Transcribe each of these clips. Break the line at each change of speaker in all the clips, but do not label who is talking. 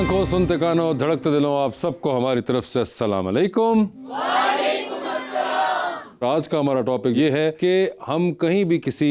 आंखों, सुनते कानों, धड़कते दिलों, आप सबको हमारी तरफ से अस्सलाम वालेकुम। आज का हमारा टॉपिक ये है कि हम कहीं भी किसी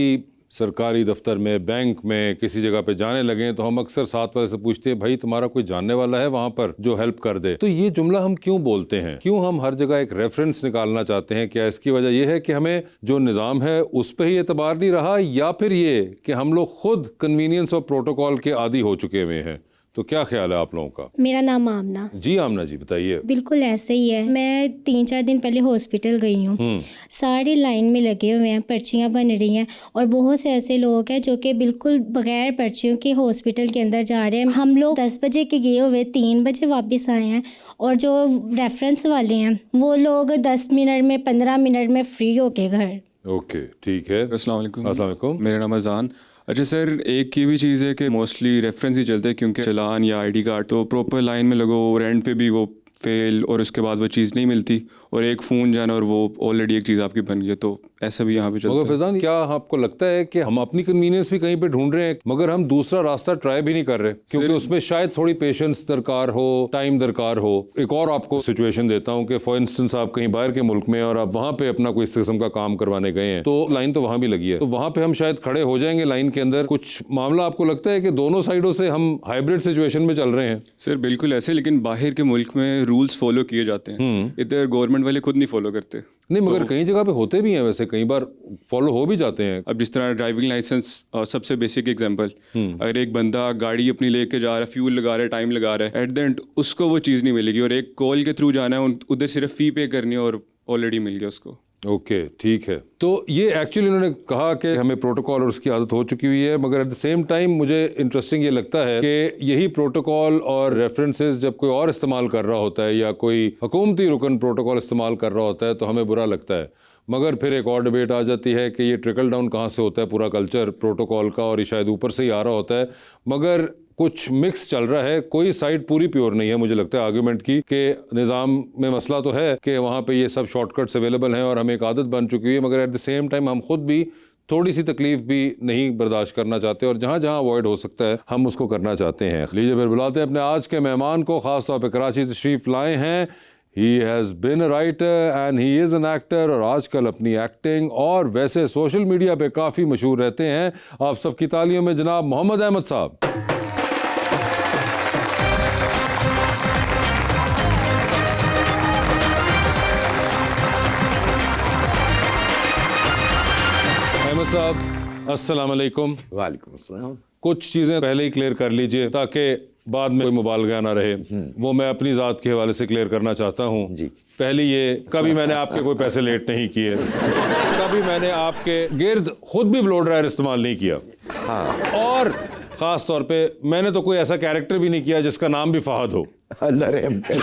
सरकारी दफ्तर में, बैंक में, किसी जगह पे जाने लगे तो हम अक्सर साथ वाले से पूछते हैं, भाई तुम्हारा कोई जानने वाला है वहां पर जो हेल्प कर दे। तो ये जुमला हम क्यों बोलते हैं? क्यों हम हर जगह एक रेफरेंस निकालना चाहते हैं? क्या इसकी वजह यह है कि हमें जो निज़ाम है उस पर ही एतबार नहीं रहा, या फिर ये कि हम लोग खुद कन्वीनियंस और प्रोटोकॉल के आदी हो चुके हुए हैं? तो क्या ख्याल है आप लोगों का?
मेरा नाम आमना।
जी आमना जी, बताइए।
बिल्कुल ऐसे ही है। मैं 3-4 दिन पहले हॉस्पिटल गई हूँ। सारे लाइन में लगे हुए हैं, पर्चियाँ बन रही हैं और बहुत से ऐसे लोग हैं जो कि बिल्कुल बगैर पर्चियों के हॉस्पिटल के अंदर जा रहे हैं। हम लोग 10 बजे के गए हुए 3 बजे वापस आए हैं, और जो रेफरेंस वाले हैं वो लोग 10 मिनट में, 15 मिनट में फ्री हो के घर।
ओके, ठीक है।
अस्सलाम वालेकुम।
अस्सलाम वालेकुम।
मेरा नाम अजान। अच्छा सर, एक ये भी चीज़ है कि मोस्टली रेफरेंस ही चलते हैं, क्योंकि चलान या आईडी कार्ड तो प्रॉपर लाइन में लगो, रेंट पे भी वो फेल और उसके बाद वो चीज़ नहीं मिलती, और एक फ़ोन जाना और वो ऑलरेडी एक चीज़ आपकी बन गई। तो ऐसा भी यहाँ पे चलता
मगर
है।
फैजान, क्या आपको लगता है कि हम अपनी कन्वीनियंस भी कहीं पे ढूंढ रहे हैं, मगर हम दूसरा रास्ता ट्राई भी नहीं कर रहे? क्योंकि उसमें शायद थोड़ी पेशेंस दरकार हो, टाइम दरकार हो। एक और आपको सिचुएशन देता हूँ कि फॉर इंस्टेंस आप कहीं बाहर के मुल्क में और आप वहाँ पे अपना कोई इस किस्म का काम करवाने गए हैं, तो लाइन तो वहाँ भी लगी है, तो वहाँ पे हम शायद खड़े हो जाएंगे लाइन के अंदर। कुछ मामला आपको लगता है कि दोनों साइडों से हम हाइब्रिड सिचुएशन में चल रहे हैं?
सर बिल्कुल ऐसे, लेकिन बाहर के मुल्क में रूल्स फॉलो किए जाते हैं, इधर गवर्नमेंट वाले खुद नहीं फॉलो करते।
नहीं, मगर कई जगह पे होते भी हैं, वैसे कई बार फॉलो हो भी जाते हैं।
अब जिस तरह ड्राइविंग लाइसेंस, सबसे बेसिक एग्जांपल, अगर एक बंदा गाड़ी अपनी लेके जा रहा है, फ्यूल लगा रहा है, टाइम लगा रहा है, एट द एंड उसको वो चीज़ नहीं मिलेगी, और एक कॉल के थ्रू जाना है, उधर सिर्फ फ़ी पे करनी है और ऑलरेडी मिल गया उसको।
ओके, ठीक है। तो ये एक्चुअली उन्होंने कहा कि हमें प्रोटोकॉल और उसकी आदत हो चुकी हुई है, मगर एट द सेम टाइम मुझे इंटरेस्टिंग ये लगता है कि यही प्रोटोकॉल और रेफरेंसेस जब कोई और इस्तेमाल कर रहा होता है या कोई हुकूमती रुकन प्रोटोकॉल इस्तेमाल कर रहा होता है तो हमें बुरा लगता है। मगर फिर एक और डिबेट आ जाती है कि ये ट्रिकल डाउन कहाँ से होता है पूरा कल्चर प्रोटोकॉल का, और ये शायद ऊपर से ही आ रहा होता है। मगर कुछ मिक्स चल रहा है, कोई साइड पूरी प्योर नहीं है मुझे लगता है आर्गुमेंट की, कि निज़ाम में मसला तो है कि वहाँ पे ये सब शॉर्टकट्स अवेलेबल हैं और हमें एक आदत बन चुकी है, मगर एट द सेम टाइम हम खुद भी थोड़ी सी तकलीफ भी नहीं बर्दाश्त करना चाहते, और जहाँ जहाँ अवॉइड हो सकता है हम उसको करना चाहते हैं। लीजिए फिर बुलाते हैं अपने आज के मेहमान को, ख़ास तौर पर कराची तशरीफ़ लाए हैं। He has been a writer and he is an actor, और आजकल अपनी एक्टिंग और वैसे सोशल मीडिया पे काफ़ी मशहूर रहते हैं। आप सबकी तालियों में जनाब मोहम्मद अहमद साहब। अहमद साहब, अस्सलाम वालेकुम।
वालेकुम अस्सलाम।
कुछ चीज़ें पहले ही क्लियर कर लीजिए ताकि बाद में कोई मुबालगा ना रहे। वो मैं अपनी ज़ात के हवाले से क्लियर करना चाहता हूँ
जी।
पहले ये, कभी मैंने आपके कोई पैसे लेट नहीं किए, कभी मैंने आपके गिर्द खुद भी ब्लो ड्रायर इस्तेमाल नहीं किया,
हाँ,
और ख़ास तौर पे मैंने तो कोई ऐसा कैरेक्टर भी नहीं किया जिसका नाम भी फहद हो।
अल्लाह रहम करे।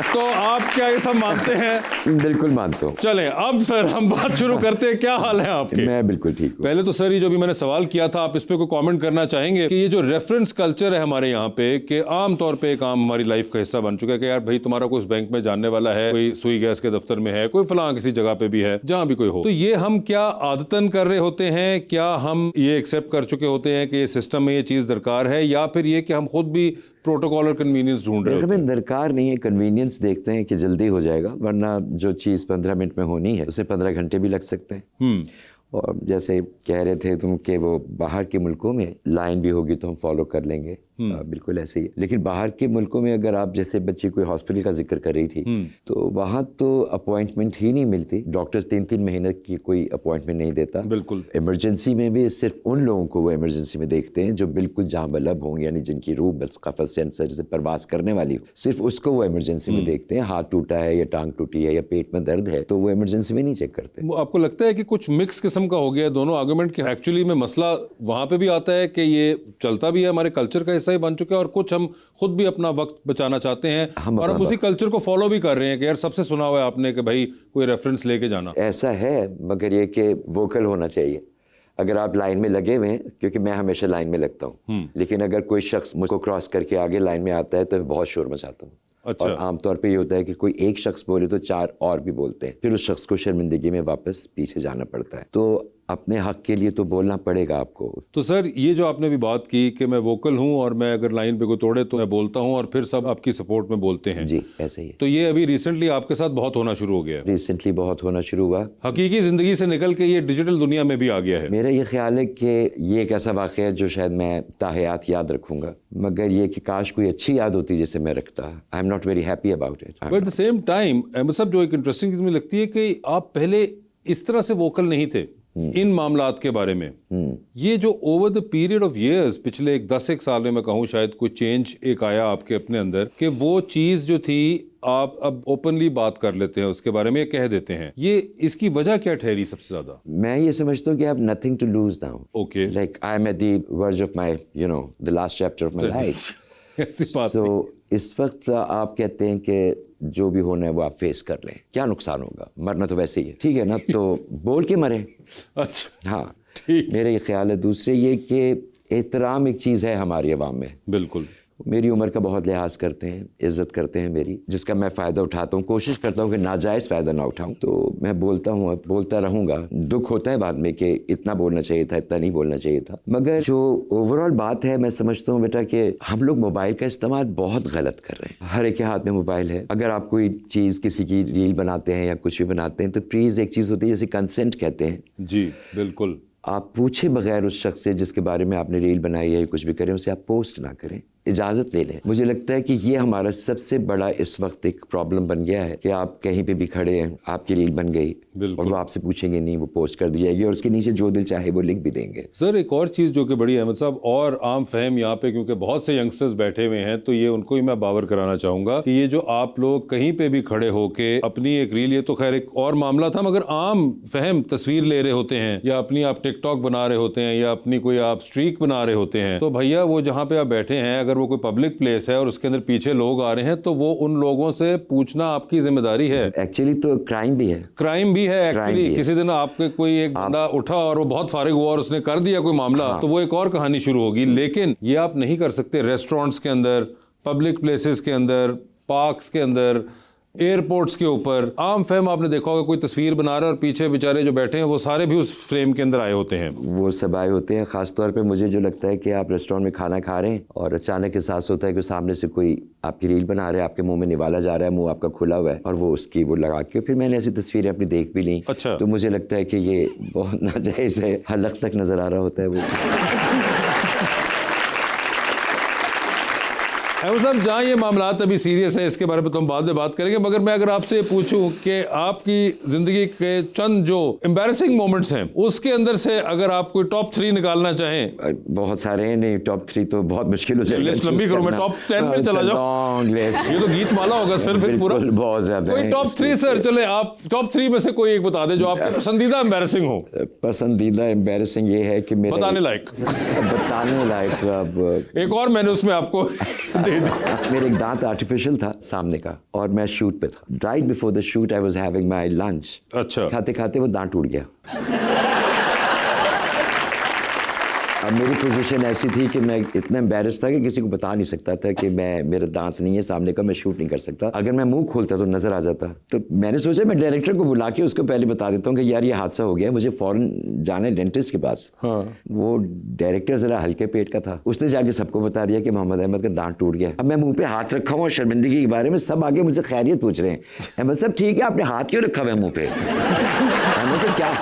तो आप क्या ये सब मानते हैं?
बिल्कुल मानता हूँ।
चलें अब सर हम बात शुरू करते हैं। क्या हाल है आपके?
मैं बिल्कुल ठीक हूँ।
पहले तो सर ये जो भी मैंने सवाल किया था, आप इस पे कोई कमेंट करना चाहेंगे कि ये जो रेफरेंस कल्चर है हमारे यहाँ पे, कि आम तौर पे एक आम हमारी लाइफ का हिस्सा बन चुका है कि यार भाई तुम्हारा कोई उस बैंक में जानने वाला है, कोई सुई गैस के दफ्तर में है, कोई फलां किसी जगह पे भी है, जहाँ भी कोई हो, तो ये हम क्या आदतन कर रहे होते हैं? क्या हम ये एक्सेप्ट कर चुके होते हैं कि ये सिस्टम में ये चीज़ दरकार है, या फिर ये कि हम खुद भी प्रोटोकॉल और कन्वीनियंस ढूंढ रहे होते हैं?
दरकार नहीं है, कन्वीनियंस देखते हैं कि जल्दी हो जाएगा, वरना जो चीज़ 15 मिनट में होनी है उसे 15 घंटे भी लग सकते हैं। और जैसे कह रहे थे तुम कि वो बाहर के मुल्कों में लाइन भी होगी तो हम फॉलो कर लेंगे, बिल्कुल ऐसे ही। लेकिन बाहर के मुल्कों में अगर आप, जैसे बच्ची कोई हॉस्पिटल का जिक्र कर रही थी, तो वहाँ तो अपॉइंटमेंट ही नहीं मिलती। डॉक्टर्स 3-3 महीने की कोई अपॉइंटमेंट नहीं देता।
बिल्कुल।
इमरजेंसी में भी सिर्फ उन लोगों को वो इमरजेंसी में देखते हैं जो बिल्कुल जाँ बलब हों, यानी जिनकी रूह बस कफस से परवास करने वाली हो, सिर्फ उसको वो इमरजेंसी में देखते हैं। हाथ टूटा है या टांग टूटी है या पेट में दर्द है तो वो इमरजेंसी में नहीं चेक करते।
आपको लगता है कि कुछ मिक्स किस्म का हो गया है दोनों आर्गुमेंट के? एक्चुअली में मसला वहाँ पे भी आता है कि ये चलता भी है, हमारे कल्चर का हिस्सा ही बन चुका है, और कुछ हम खुद भी अपना वक्त बचाना चाहते हैं और हम उसी कल्चर को फॉलो भी कर रहे हैं कि यार सबसे सुना हुआ है आपने कि भाई कोई रेफरेंस लेके जाना।
ऐसा है, मगर ये कि वोकल होना चाहिए। अगर आप लाइन में लगे हुए हैं, क्योंकि मैं हमेशा लाइन में लगता हूँ, लेकिन अगर कोई शख्स मुझको क्रॉस करके आगे लाइन में आता है तो मैं बहुत शोर मचाता हूँ।
अच्छा।
और आमतौर पे ये होता है कि कोई एक शख्स बोले तो 4 और भी बोलते हैं, फिर उस शख्स को शर्मिंदगी में वापस पीछे जाना पड़ता है। तो अपने हक के लिए तो बोलना पड़ेगा आपको।
तो सर ये जो आपने भी बात की कि मैं वोकल हूँ और मैं अगर लाइन पे कोई तोड़े तो मैं बोलता हूँ और फिर सब आपकी सपोर्ट में बोलते हैं,
जी ऐसे ही
तो ये अभी रिसेंटली आपके साथ बहुत होना शुरू हो गया है।
रिसेंटली बहुत होना शुरू हुआ।
हकीकी जिंदगी से निकल के ये डिजिटल दुनिया में भी आ गया है।
मेरा ये ख्याल है कि ये एक ऐसा वाक़या है जो शायद मैं ताहयात याद रखूंगा, मगर ये कि काश कोई अच्छी याद होती जिसे मैं रखता। I am not very happy about it.
But the same time Ahmad sahab, जो एक इंटरेस्टिंग चीज मुझे लगती है कि आप पहले इस तरह से वोकल नहीं थे इन मामलात के बारे में। ये जो over the period of years, पिछले 10 साल में मैं कहूँ शायद कोई चेंज एक आया आपके अपने अंदर, कि वो चीज जो थी आप अब ओपनली बात कर लेते हैं उसके बारे में, कह देते हैं। ये इसकी वजह क्या ठहरी सबसे ज्यादा?
मैं ये समझता हूँ कि I have nothing to lose now.
Okay,
like I am at the verge of my the last chapter of my life.
ऐसी बात
सो इस वक्त आप कहते हैं कि जो भी होना है वो आप फेस कर लें, क्या नुकसान होगा, मरना तो वैसे ही है, ठीक है ना, तो बोल के मरे।
अच्छा,
हाँ
ठीक।
मेरा ये ख्याल है। दूसरे ये कि एहतराम एक चीज़ है हमारी आवाम में।
बिल्कुल।
मेरी उम्र का बहुत लिहाज करते हैं, इज्जत करते हैं मेरी, जिसका मैं फ़ायदा उठाता हूँ। कोशिश करता हूँ कि नाजायज़ फ़ायदा ना उठाऊँ। तो मैं बोलता हूँ, बोलता रहूँगा। दुख होता है बाद में कि इतना बोलना चाहिए था, इतना नहीं बोलना चाहिए था। मगर जो ओवरऑल बात है, मैं समझता हूँ बेटा कि हम लोग मोबाइल का इस्तेमाल बहुत गलत कर रहे हैं। हर एक के हाथ में मोबाइल है। अगर आप कोई चीज़, किसी की रील बनाते हैं या कुछ भी बनाते हैं, तो प्लीज़ एक चीज़ होती है जिसे कंसेंट कहते हैं।
जी बिल्कुल।
आप पूछे बगैर उस शख्स से जिसके बारे में आपने रील बनाई है, कुछ भी करें, उसे आप पोस्ट ना करें, इजाज़त ले लें। मुझे लगता है कि ये हमारा सबसे बड़ा इस वक्त एक प्रॉब्लम बन गया है कि आप कहीं पे भी खड़े हैं, आपकी रील बन गई और वो आपसे पूछेंगे नहीं, वो पोस्ट कर दी जाएगी और उसके नीचे जो दिल चाहे वो लिख भी देंगे।
सर एक और चीज़ जो कि बड़ी अहमद साहब और आम फहम यहाँ पे, क्योंकि बहुत से यंगस्टर्स बैठे हुए हैं, तो ये उनको ही मैं बावर कराना चाहूँगा कि ये जो आप लोग कहीं पे भी खड़े होके अपनी एक रील, ये तो खैर एक और मामला था, मगर आम फहम तस्वीर ले रहे होते हैं या अपनी आप टिकटॉक बना रहे होते हैं या अपनी कोई आप स्ट्रीक बना रहे होते हैं, तो भैया वो जहाँ पे आप बैठे हैं, अगर वो कोई पब्लिक प्लेस है और उसके अंदर पीछे लोग आ रहे हैं, तो वो उन लोगों से पूछना आपकी जिम्मेदारी है।
एक्चुअली तो क्राइम भी है।
क्राइम भी है एक्चुअली। किसी दिन आपके कोई एक बंदा उठा और वो बहुत फारिग हुआ और उसने कर दिया कोई मामला, तो वो एक और कहानी शुरू होगी। लेकिन ये आप नहीं कर सकते रेस्टोरेंट्स के अंदर, पब्लिक प्लेसेस के अंदर, पार्क्स के अंदर, एयरपोर्ट्स के ऊपर। आम फहम आपने देखा होगा, कोई तस्वीर बना रहा है और पीछे बेचारे जो बैठे हैं वो सारे भी उस फ्रेम के अंदर आए होते हैं।
वो सब आए होते हैं। ख़ास तौर पे मुझे जो लगता है कि आप रेस्टोरेंट में खाना खा रहे हैं और अचानक एहसास होता है कि सामने से कोई आपकी रील बना रहा है, आपके मुंह में निवाला जा रहा है, मुंह आपका खुला हुआ है और वो उसकी वो लगा के, फिर मैंने ऐसी तस्वीरें अपनी देख भी ली।
अच्छा।
तो मुझे लगता है कि ये बहुत नाजायज़ है, हलक तक नज़र आ रहा होता है वो।
साहब जहाँ ये मामलात अभी सीरियस है, इसके बारे में तो हम बाद में बात करेंगे, मगर मैं अगर आपसे पूछूं कि आपकी ज़िंदगी के चंद जो एम्बैरेसिंग मोमेंट्स हैं, उसके अंदर से अगर आप कोई टॉप 3 निकालना चाहें।
बहुत सारे हैं, नहीं टॉप 3 तो बहुत मुश्किल हो जाएगा।
लिस्ट लंबी करूं, मैं टॉप 10 में चला जाऊं। ये तो गीत माला होगा सर फिर पूरा।
बहुत ज़्यादा।
कोई टॉप 3 सर, चले आप टॉप 3 में से कोई एक बता दें जो आपका पसंदीदा एम्बैरेसिंग हो।
पसंदीदा एम्बैरेसिंग ये है कि मेरे
बताने लायक
अब
एक और मैंने उसमें आपको
मेरे एक दांत आर्टिफिशियल था सामने का और मैं शूट पे था। Right before the shoot I was having my lunch.
अच्छा।
खाते खाते वो दांत टूट गया। अब मेरी पोजीशन ऐसी थी कि मैं इतना एम्बैरेस था कि किसी को बता नहीं सकता था कि मेरा दांत नहीं है सामने का, मैं शूट नहीं कर सकता। अगर मैं मुंह खोलता तो नजर आ जाता। तो मैंने सोचा मैं डायरेक्टर को बुला के उसको पहले बता देता हूँ कि यार ये हादसा हो गया, मुझे फौरन जाना है डेंटिस्ट के पास।
हाँ। वो
डायरेक्टर जरा हल्के पेट का था, उसने जाके सबको बता दिया कि मोहम्मद अहमद का दांत टूट गया। अब मैं मुंह पे हाथ रखा हूँ और शर्मिंदगी के बारे में सब आगे मुझसे खैरियत पूछ रहे हैं। अहमद साहब ठीक है, आपने हाथ क्यों रखा हुआ है मुंह पे? अहमद साहब क्या?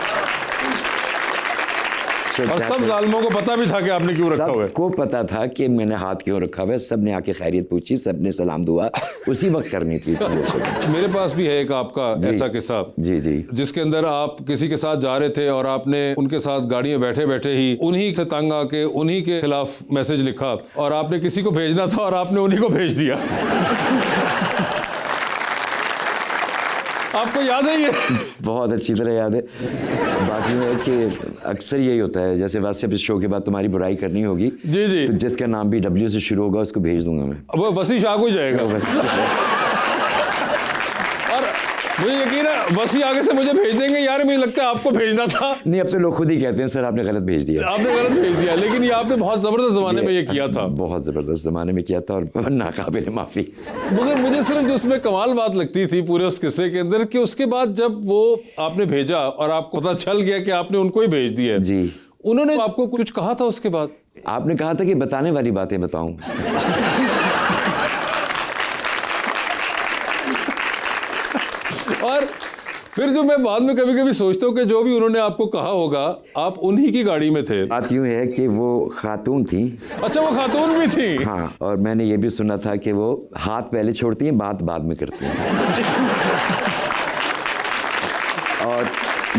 और सब जालिमों को पता भी था कि आपने क्यों रखा हुआ है।
सबको पता था कि मैंने हाथ क्यों रखा हुआ है। सब ने आके खैरियत पूछी, सब ने सलाम दुआ उसी वक्त करनी थी।
मेरे पास भी है एक आपका ऐसा किस्सा।
जी जी।
जिसके अंदर आप किसी के साथ जा रहे थे और आपने उनके साथ गाड़ी में बैठे बैठे ही उन्हीं से तंग आके उन्हीं के खिलाफ मैसेज लिखा और आपने किसी को भेजना था और आपने उन्हीं को भेज दिया। आपको याद है ये?
बहुत अच्छी तरह याद है। बाकी है कि अक्सर यही होता है, जैसे वैसे इस शो के बाद तुम्हारी बुराई करनी होगी
जी जी,
तो जिसका नाम भी W से शुरू होगा उसको भेज दूंगा मैं।
अब वसी शाह को जाएगा।
बस।
और मुझे यकीन है बस ही आगे से मुझे भेज देंगे यार, मुझे लगता है आपको भेजना था।
नहीं, अब तो लोग खुद ही कहते हैं सर आपने गलत भेज दिया।
आपने गलत भेज दिया, लेकिन ये आपने बहुत जबरदस्त जमाने में ये किया था।
बहुत ज़बरदस्त ज़माने में किया था और नाकाबिल माफ़ी।
मगर मुझे सिर्फ जो उसमें कमाल बात लगती थी पूरे उस किस्से के अंदर कि उसके बाद जब वो आपने भेजा और आपको पता चल गया कि आपने उनको ही भेज दिया
जी,
उन्होंने आपको कुछ कहा था उसके बाद?
आपने कहा था कि बताने वाली बातें बताऊं।
और फिर जो मैं बाद में कभी कभी सोचता हूँ कि जो भी उन्होंने आपको कहा होगा आप उन्हीं की गाड़ी में थे।
बात यूँ है कि वो खातून थी।
अच्छा, वो खातून भी थी?
हाँ, और मैंने ये भी सुना था कि वो हाथ पहले छोड़ती हैं, बात बाद में करती हैं। और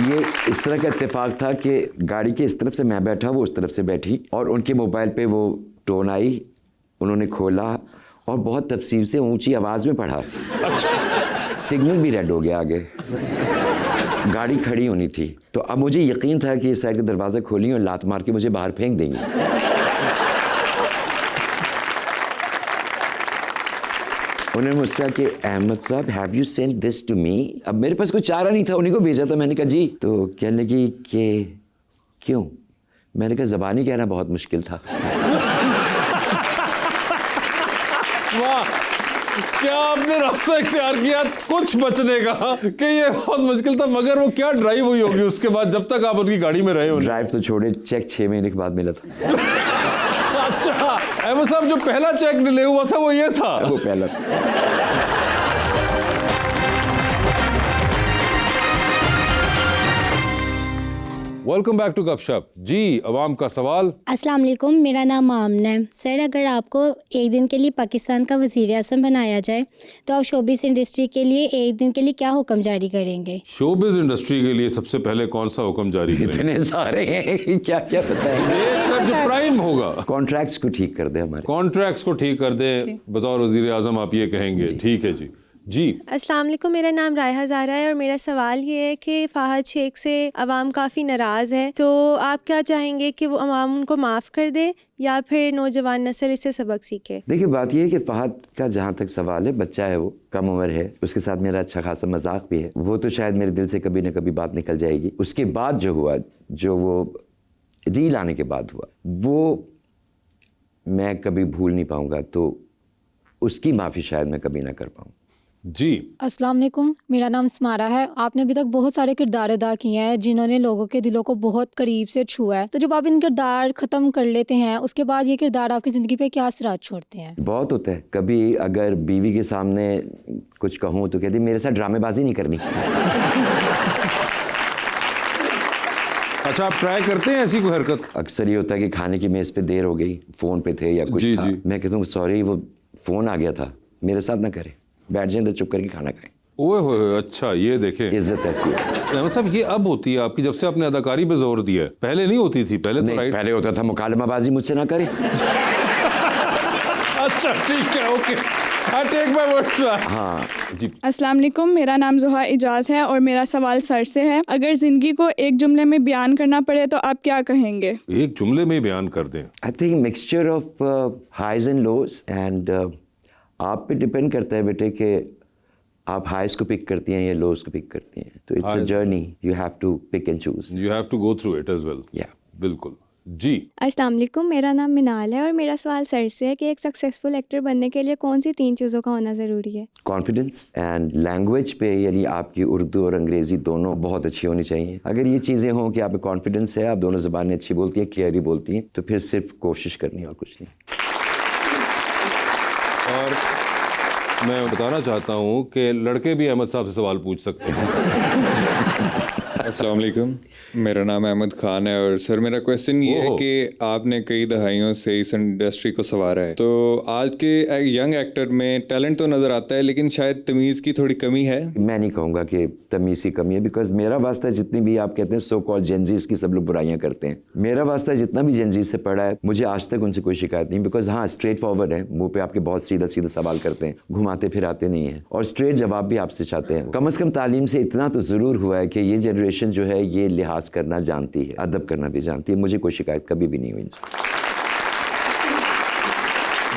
ये इस तरह का इत्तेफाक था कि गाड़ी के इस तरफ से मैं बैठा, वो उस तरफ से बैठी, और उनके मोबाइल पे वो टोन आई, उन्होंने खोला और बहुत तफसील से ऊंची आवाज़ में पढ़ा।
अच्छा।
सिग्नल भी रेड हो गया आगे, गाड़ी खड़ी होनी थी। तो अब मुझे यकीन था कि इस साइड का दरवाज़ा खोली और लात मार के मुझे बाहर फेंक देंगी। उन्होंने मुझसे कि Ahmad sahab have you sent this to me. अब मेरे पास कोई चारा नहीं था, उन्हीं को भेजा था। मैंने कहा जी। तो कहने लगी कि क्यों? मैंने कहा ज़बानी कहना बहुत मुश्किल था।
वाह, क्या आपने रास्ता इख्तियार किया कुछ बचने का कि ये बहुत मुश्किल था। मगर वो क्या ड्राइव हुई होगी उसके बाद जब तक आप उनकी गाड़ी में रहे हो?
ड्राइव तो छोड़े, चेक 6 महीने के बाद मिला था।
अच्छा, अहमद साहब जो पहला चेक डिले हुआ था वो ये था?
वो पहला।
वेलकम बैक टू गपशप। जी, अवाम का सवाल।
अस्सलाम वालेकुम, मेरा नाम आमना है। सर, अगर आपको एक दिन के लिए पाकिस्तान का वज़ीर आज़म बनाया जाए तो आप शोबिस इंडस्ट्री के लिए एक दिन के लिए क्या हुक्म जारी करेंगे?
शोबिस इंडस्ट्री के लिए सबसे पहले कौन सा हुक्म जारी करेंगे?
इतने सारे हैं, क्या क्या पता है।
एक सर जो प्राइम होगा।
कॉन्ट्रैक्ट्स को ठीक कर दे, हमारे
कॉन्ट्रैक्ट्स को ठीक कर दे बतौर वज़ीर आज़म, आप ये कहेंगे? ठीक है जी। जी,
अस्सलाम वालेकुम, मेरा नाम रायहा ज़ारा है और मेरा सवाल ये है कि फ़ाहद शेख से अवाम काफ़ी नाराज़ है, तो आप क्या चाहेंगे कि वो अवाम उनको माफ़ कर दे या फिर नौजवान नस्ल इससे सबक सीखे?
देखिए, बात यह है कि फ़हद का जहाँ तक सवाल है, बच्चा है, वो कम उम्र है, उसके साथ मेरा अच्छा खासा मजाक भी है। वो तो शायद मेरे दिल से कभी ना कभी बात निकल जाएगी। उसके बाद जो हुआ, जो वो रील आने के बाद हुआ, वो मैं कभी भूल नहीं पाऊँगा। तो उसकी माफ़ी शायद मैं कभी ना कर पाऊँ।
जी।
अस्सलाम वालेकुम, मेरा नाम स्मारा है। आपने अभी तक बहुत सारे किरदार अदा किए हैं जिन्होंने लोगों के दिलों को बहुत करीब से छुआ है। तो जब आप इन किरदार ख़त्म कर लेते हैं उसके बाद ये किरदार आपकी ज़िंदगी पे क्या असरात छोड़ते हैं? बहुत
होता है। कभी अगर बीवी के सामने कुछ कहूँ तो कहती मेरे साथ ड्रामेबाजी नहीं करनी।
अच्छा, आप ट्राई करते हैं ऐसी कोई हरकत?
अक्सर ये होता है कि खाने की मेज़ पे देर हो गई, फ़ोन पे थे या कुछ था, मैं कहता हूँ सॉरी वो फ़ोन आ गया था, मेरे साथ ना करें, बैठ जाए तो चुप करके खाना खाएं।
ओए होए, अच्छा ये देखें,
इज्जत ऐसी है।
अहमद साहब, ये अब होती है आपकी जब से आपने अदाकारी पे जोर दिया है, पहले नहीं होती थी? पहले तो राइट,
पहले होता था मुकालमाबाजी मुझसे ना करे।
अच्छा ठीक है, okay, I take my word back. हाँ जी।
अस्सलाम वालेकुम, मेरा नाम ज़ुहा इजाज़ है और मेरा सवाल सर से है। अगर ज़िंदगी को एक जुमले में बयान करना पड़े तो आप क्या कहेंगे?
एक जुमले में बयान कर दें?
I think mixture of highs and lows, and आप पे डिपेंड करता है बेटे कि आप हाइज को पिक करती हैं या लोज को पिक करती हैं। तो it's a journey, you have to pick and choose,
you have to go through it as well.
या
बिल्कुल जी।
अस्सलाम वालेकुम, मेरा नाम मिनाल है और मेरा सवाल सर से है कि एक सक्सेसफुल एक्टर बनने के लिए कौन सी 3 चीज़ों का होना ज़रूरी है?
कॉन्फिडेंस एंड लैंग्वेज पे, यानी आपकी उर्दू और अंग्रेज़ी दोनों बहुत अच्छी होनी चाहिए। अगर ये चीज़ें हों कि आप में कॉन्फिडेंस है, आप दोनों ज़बानें अच्छी बोलती हैं, क्लियरली बोलती हैं, तो फिर सिर्फ कोशिश करनी और कुछ नहीं।
और मैं बताना चाहता हूँ कि लड़के भी अहमद साहब से सवाल पूछ सकते हैं।
अस्सलाम वालेकुम, मेरा नाम अहमद खान है और सर मेरा क्वेश्चन ये है कि आपने कई दहाइयों से इस इंडस्ट्री को संवारा है, तो आज के यंग एक्टर में टैलेंट तो नज़र आता है लेकिन शायद तमीज़ की थोड़ी कमी है।
मैं नहीं कहूँगा कि तमीज़ की कमी है, बिकॉज मेरा वास्ता जितनी भी आप कहते हैं सो कॉल्ड जेनजीज की सब लोग बुराइयाँ करते हैं, मेरा वास्ता जितना भी जेनजीज से पड़ा है, मुझे आज तक उनसे कोई शिकायत नहीं। बिकॉज हाँ, स्ट्रेट फॉरवर्ड है, मुँह पे आपके बहुत सीधा सीधा सवाल करते हैं, घुमाते फिराते नहीं हैं, और स्ट्रेट जवाब भी आपसे चाहते हैं। कम से कम तालीम से इतना तो ज़रूर हुआ है कि ये जनरेशन जो है ये लिहाज करना जानती है, अदब करना भी जानती है। मुझे कोई शिकायत कभी भी नहीं हुई इनसे।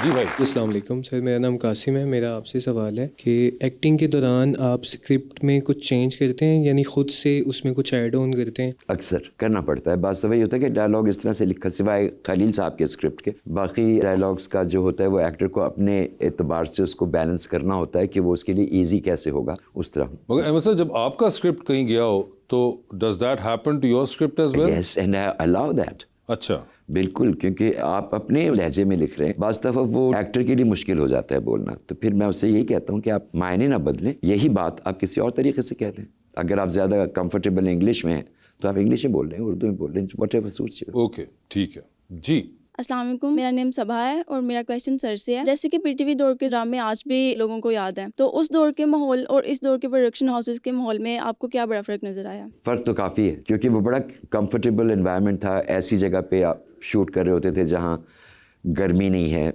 जी भाई।
अस्सलाम वालेकुम सर, मेरा नाम कासिम है। मेरा आपसे सवाल है कि एक्टिंग के दौरान आप स्क्रिप्ट में कुछ चेंज करते हैं, यानी खुद से उसमें कुछ ऐड ऑन करते हैं?
अक्सर करना पड़ता है। बात तो वही होता है कि डायलॉग इस तरह से लिखा, सिवाय खलील साहब के स्क्रिप्ट के, बाकी डायलॉग्स का जो होता है वो एक्टर को अपने एतबार से उसको बैलेंस करना होता है कि वो उसके लिए ईजी कैसे होगा, उस तरह।
मगर अहमद सर, जब आपका स्क्रिप्ट कहीं गया हो तो does that happen to your script as well?
Yes, and I allow that.
अच्छा,
बिल्कुल, क्योंकि आप अपने लहजे में लिख रहे हैं, बाज़ दफ़ा वो एक्टर के लिए मुश्किल हो जाता है बोलना, तो फिर मैं उससे यही कहता हूँ कि आप मायने ना बदलें, यही बात आप किसी और तरीके से कह दें। अगर आप ज़्यादा कंफर्टेबल इंग्लिश में हैं तो आप इंग्लिश में बोल रहे हैं, उर्दू में बोल रहे हैं, व्हाटएवर सूट्स यू।
ओके, ठीक है जी।
अस्सलाम वालेकुम, मेरा नेम सबा है और मेरा क्वेश्चन सर से है। जैसे कि पीटीवी दौर के ड्रामे आज भी लोगों को याद है, तो उस दौर के माहौल और इस दौर के प्रोडक्शन हाउसेस के माहौल में आपको क्या बड़ा फ़र्क नज़र आया?
फ़र्क तो काफ़ी है, क्योंकि वो बड़ा कंफर्टेबल एनवायरनमेंट था। ऐसी जगह पे आप शूट कर रहे होते थे जहाँ गर्मी नहीं है,